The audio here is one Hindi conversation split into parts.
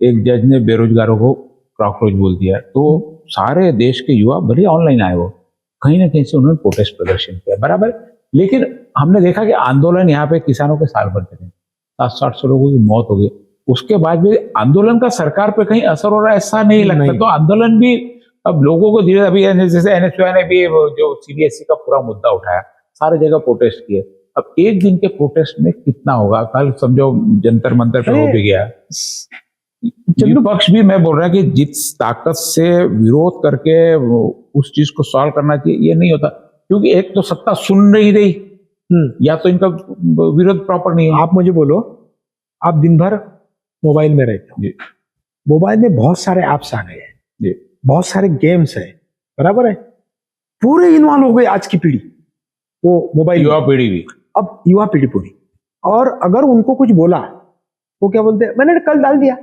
एक जज ने बेरोजगारों को कॉकरोच बोल दिया, तो सारे देश के युवा भले ऑनलाइन आए, वो कहीं ना कहीं से उन्होंने प्रोटेस्ट प्रदर्शन किया, बराबर। लेकिन हमने देखा कि आंदोलन यहाँ पे किसानों के साल भर चले, 700-800 लोगों की मौत हो गई। उसके बाद भी आंदोलन का सरकार पे कहीं असर हो रहा है ऐसा नहीं लगता। तो आंदोलन भी अब लोगों को धीरे, अभी जैसे एनएसयूआई ने भी जो सीबीएसई का पूरा मुद्दा उठाया, सारे जगह प्रोटेस्ट किए। अब एक दिन के प्रोटेस्ट में कितना होगा? कल समझो जंतर मंतर पे हो भी गया। विपक्ष भी मैं बोल रहा कि जिस ताकत से विरोध करके उस चीज को सॉल्व करना चाहिए, ये नहीं होता, क्योंकि एक तो सत्ता सुन नहीं रही, या तो इनका विरोध प्रॉपर नहीं है। आप मुझे बोलो, आप दिन भर मोबाइल में रहते हो, मोबाइल में बहुत सारे ऐप्स आ गए हैं, बहुत सारे गेम्स है, बराबर है, पूरे इन्वॉल्व हो गए आज की पीढ़ी, वो मोबाइल, युवा पीढ़ी भी, अब युवा पीढ़ी पूरी। और अगर उनको कुछ बोला, वो क्या बोलते हैं, मैंने कल डाल दिया,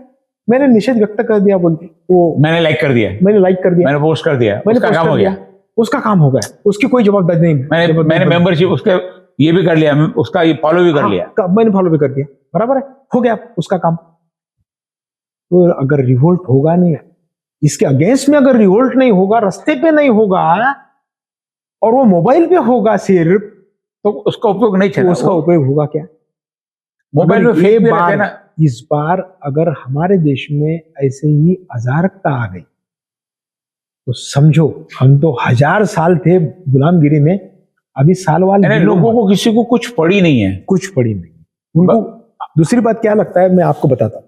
मैंने निषेध व्यक्त कर दिया, बोलते वो मैंने लाइक कर दिया, मैंने लाइक कर दिया, मैंने पोस्ट कर दिया, मैंने पोस्ट कर दिया, उसका काम हो गया, उसकी कोई जवाबदारी नहीं। मैंने मेंबरशिप उसके ये भी कर लिया, उसका ये फॉलो भी कर लिया, मैंने फॉलो भी कर दिया, बराबर है, हो गया उसका काम। तो अगर रिवोल्ट होगा नहीं, इसके अगेंस्ट में अगर रिवोल्ट नहीं होगा, रास्ते पे नहीं होगा, और वो मोबाइल पे होगा सिर्फ, तो उसका उपयोग नहीं चला। उसका उपयोग होगा क्या? मोबाइल में फेक भी रहते ना। इस बार अगर हमारे देश में ऐसे ही अराजकता आ गई, तो समझो हम तो 1000 साल थे गुलामगिरी में, अभी साल वाले लोगों को किसी को कुछ पड़ी नहीं है, कुछ पड़ी नहीं उनको। दूसरी बात क्या लगता है, मैं आपको बताता हूँ,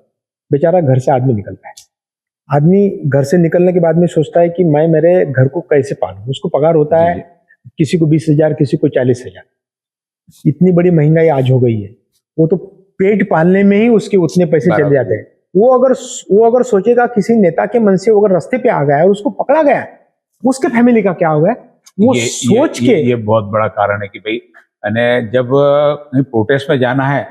बेचारा घर से आदमी निकलता है, आदमी घर से निकलने के बाद में सोचता है कि मैं मेरे घर को कैसे पालूं। उसको पगार होता है, किसी को 20,000, किसी को 40,000। इतनी बड़ी महंगाई आज हो गई है, वो तो पेट पालने में ही उसके उतने पैसे चले जाते हैं। वो अगर सोचेगा किसी नेता के मन से अगर रास्ते पे आ गया है, उसको पकड़ा गया, उसके फैमिली का क्या होगा, वो सोच के। ये बहुत बड़ा कारण है कि भाई जब प्रोटेस्ट में जाना है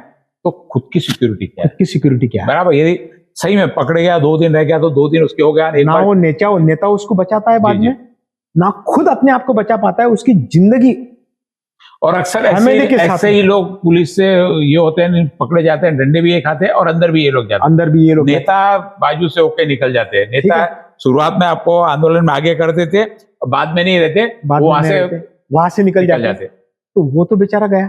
तो खुद की सिक्योरिटी क्या है, खुद की सिक्योरिटी क्या है, बराबर। यदि सही में पकड़े गया, 2 दिन रह गया तो 2 दिन उसके हो गया, ना वो नेता उसको बचाता है बाद में, ना खुद अपने आप को बचा पाता है, उसकी जिंदगी। और अक्सर ऐसे ही लोग पुलिस से ये होते हैं, पकड़े जाते हैं, डंडे भी ये खाते हैं, और अंदर भी ये लोग जाते हैं, अंदर भी ये लोग, नेता बाजू से होके निकल जाते हैं। नेता शुरुआत में आपको आंदोलन में आगे करते थे, बाद में नहीं रहते, वहां से निकल जाते। तो वो तो बेचारा गया,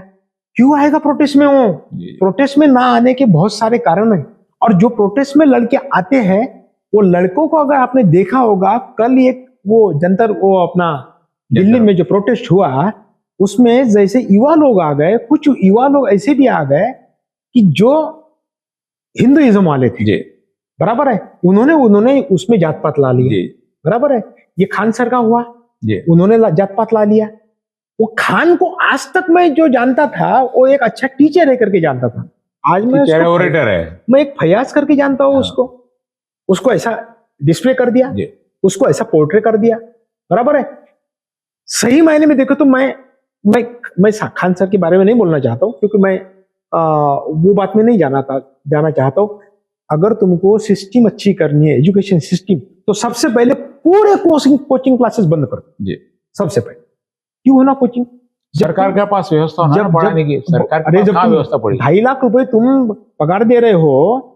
क्यों आएगा प्रोटेस्ट में? वो प्रोटेस्ट में ना आने के बहुत सारे कारण हैं, और जो प्रोटेस्ट में लड़के आते हैं, वो लड़कों को अगर आपने देखा होगा, कल एक वो जंतर, वो अपना दिल्ली में जो प्रोटेस्ट हुआ, उसमें जैसे युवा लोग आ गए, कुछ युवा लोग ऐसे भी आ गए कि जो हिंदुइज्म वाले थे, बराबर है, उन्होंने उसमें जात पात ला लिया, बराबर है। ये खान सर का हुआ, उन्होंने जात पात ला लिया। वो खान को आज तक मैं जो जानता था, वो एक अच्छा टीचर है करके जानता था, आज मैं ओरेटर है, मैं एक फयाज करके जानता हूँ। उसको ऐसा डिस्प्ले कर दिया, उसको ऐसा पोर्ट्रे कर दिया, बराबर है। सही मायने में देखो तो मैं खान सर के बारे में नहीं बोलना चाहता हूँ, क्योंकि मैं वो बात में नहीं जाना चाहता हूँ। अगर तुमको सिस्टम अच्छी करनी है, एजुकेशन सिस्टम, तो सबसे पहले पूरे कोचिंग क्लासेस बंद कर दो, सबसे पहले। क्यों होना कोचिंग? सरकार के पास व्यवस्था होना पढ़ाने की, सरकार के पास कहाँ व्यवस्था पड़ी? 2.5 लाख रुपए तुम पगार दे रहे हो,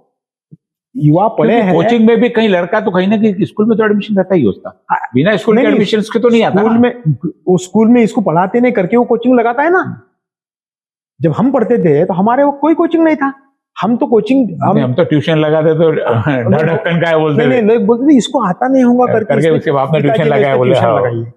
युवा पढ़े हैं। कोचिंग में भी कहीं लड़का तो कहीं ना कहीं स्कूल में तो एडमिशन रहता ही उसका, बिना स्कूल के एडमिशन के तो नहीं आता। स्कूल में इसको पढ़ाते नहीं करके वो कोचिंग लगाता है ना। जब हम पढ़ते थे तो हमारे वो कोई कोचिंग नहीं था, हम तो कोचिंग हम तो ट्यूशन लगाते तो ढक्कन का बोलते थे, लोग बोलते थे इसको आता नहीं होगा करके उसके बाप ने ट्यूशन लगाया, बोले।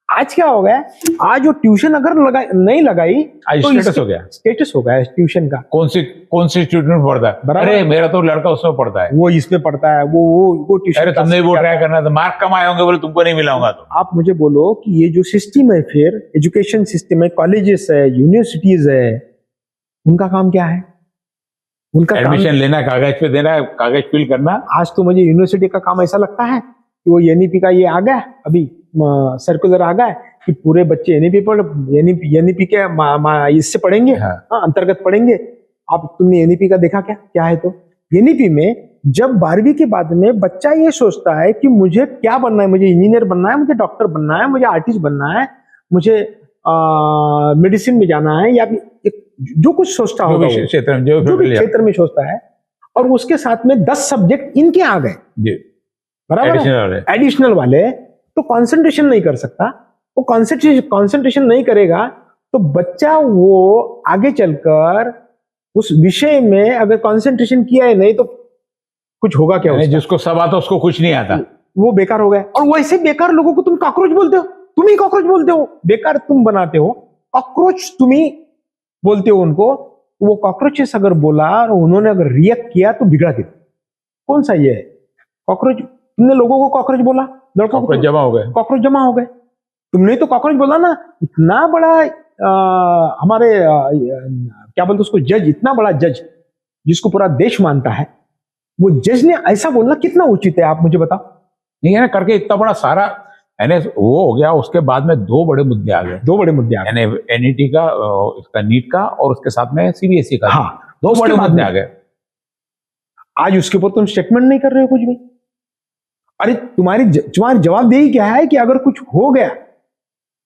आज क्या हो गया, आज वो ट्यूशन अगर नहीं लगाई तो स्टेटस हो गया ट्यूशन का। कौन सी स्टूडेंट पढ़ता है? अरे मेरा तो लड़का उसमें पढ़ता है, वो इसमें पढ़ता है, वो ट्यूशन। अरे तुमने वो ट्राई करना था, मार्क कम आए होंगे, बोले तुमको नहीं मिलाऊंगा। तो आप मुझे बोलो कि ये जो सिस्टम है, फिर एजुकेशन सिस्टम है, कॉलेजेस है, यूनिवर्सिटीज है, उनका काम क्या है? उनका एडमिशन लेना, कागज पे देना, कागज फिल करना। आज तो मुझे यूनिवर्सिटी का काम ऐसा लगता है कि वो एनईपी का ये आ गया, अभी सर्कुलर आ गया कि पूरे बच्चे एनईपी के इससे पढ़ेंगे, अंतर्गत पढ़ेंगे। अब तुमने एनईपी का देखा क्या है? तो एनईपी में जब 12वीं के बाद में बच्चा ये सोचता है कि मुझे क्या बनना है, मुझे इंजीनियर बनना है, मुझे डॉक्टर बनना है, मुझे आर्टिस्ट बनना है, मुझे मेडिसिन में जाना है, या जो कुछ सोचता होगा, जो भी क्षेत्र में सोचता है, और उसके साथ में 10 सब्जेक्ट इनके आ गए, जी, बराबर एडिशनल है, है। एडिशनल वाले, तो कंसंट्रेशन नहीं कर सकता। वो कंसंट्रेशन नहीं करेगा तो बच्चा वो आगे चलकर उस विषय में अगर कंसंट्रेशन किया है नहीं तो कुछ होगा क्या यानी उसका? जिसको सब आता उसको कुछ नहीं आता। वो बेकार हो गए। और वैसे बेकार लोगों को तुम कॉकरोच बोलते हो, तुम ही कॉकरोच बोलते हो, बेकार तुम बनाते हो, कॉकरोच तुम ही बोलते हो उनको। वो कॉकरोचेस अगर बोला और उन्होंने अगर रिएक्ट किया तो बिगड़ा कितना? कौन सा ये है कॉकरोच? तुमने लोगों को कॉकरोच बोला, लड़कों को जमा हो गए, कॉकरोच जमा हो गए। तुमने तो कॉकरोच बोला ना। इतना बड़ा हमारे क्या बोलते उसको, जज, इतना बड़ा जज जिसको पूरा देश मानता है, वो जज ने ऐसा बोलना कितना उचित है? आप मुझे बताओ। नहीं है ना, करके इतना बड़ा सारा यानी वो हो गया। उसके बाद में 2 बड़े मुद्दे आ गए, 2 बड़े मुद्दे आ गए, यानी एनईटी का, इसका नीट का, और उसके साथ में सीबीएसई का। हाँ, 2 उसके बड़े बाद मुद्दे में आ गए। आज उसके ऊपर तुम स्टेटमेंट नहीं कर रहे हो कुछ भी। अरे तुम्हारी जवाबदेही क्या है कि अगर कुछ हो गया,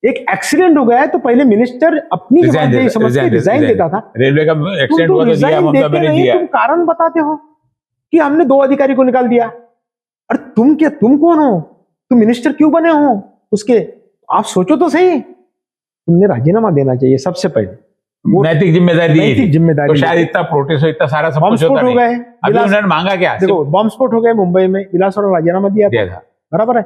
एक एक्सीडेंट हो गया है, तो पहले मिनिस्टर अपनी जवाबदेही समझ के रिजाइन देता था। रेलवे का तुम एक्सीडेंट तो हुआ तो दिया, रिजाइन ममता देते बनर्जी नहीं, दिया। तुम कारण बताते हो कि हमने 2 अधिकारी को निकाल दिया। अरे तुम क्या, तुम कौन हो? तुम मिनिस्टर क्यों बने हो उसके? आप सोचो तो सही। तुमने राजीनामा देना चाहिए सबसे पहले। नैतिक जिम्मेदारी दी नैतिक थी। जिम्मेदारी तो दी शायद थी। इतना प्रोटेस्ट, इतना सारा सब बम कुछ स्फोट होता हो नहीं। गए, अभी विलास- उन्होंने मांगा क्या? देखो बम स्फोट हो गए मुंबई में, विलास और राजीनामा दिया दिया था, था, बराबर है।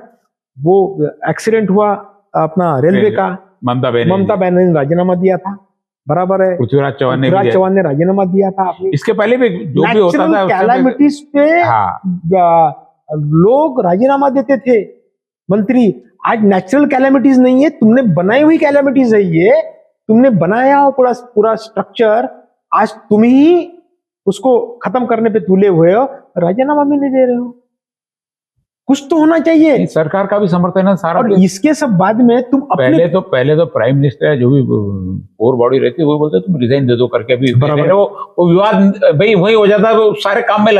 वो एक्सीडेंट हुआ अपना रेलवे का, ममता ममता बनर्जी ने राजीनामा दिया था, बराबर है। पृथ्वीराज चौहान ने भी पृथ्वीराज दिया। चौहान ने राजीनामा दिया था। अपनी इसके पहले भी जो भी होता था नेचुरल उस समय- कैलामिटीज पे हाँ, लोग राजीनामा देते थे, मंत्री। आज नेचुरल कैलामिटीज नहीं है, तुमने बनाई हुई कैलामिटीज है ये। तुमने बनाया हो पूरा पूरा स्ट्रक्चर, आज तुम ही उसको खत्म करने पे तुले हुए हो, राजीनामा भी नहीं दे रहे हो। कुछ तो होना चाहिए। सरकार का भी समर्थन है सारा। और इसके सब बाद में तुम अपने पहले तो प्राइम मिनिस्टर है, जो भी कोर बॉडी रहती है, वो बोलते तुम रिजाइन दे दो करके। अभी बराबर। वो विवाद भाई वही हो जाता है, वो सारे काम में लग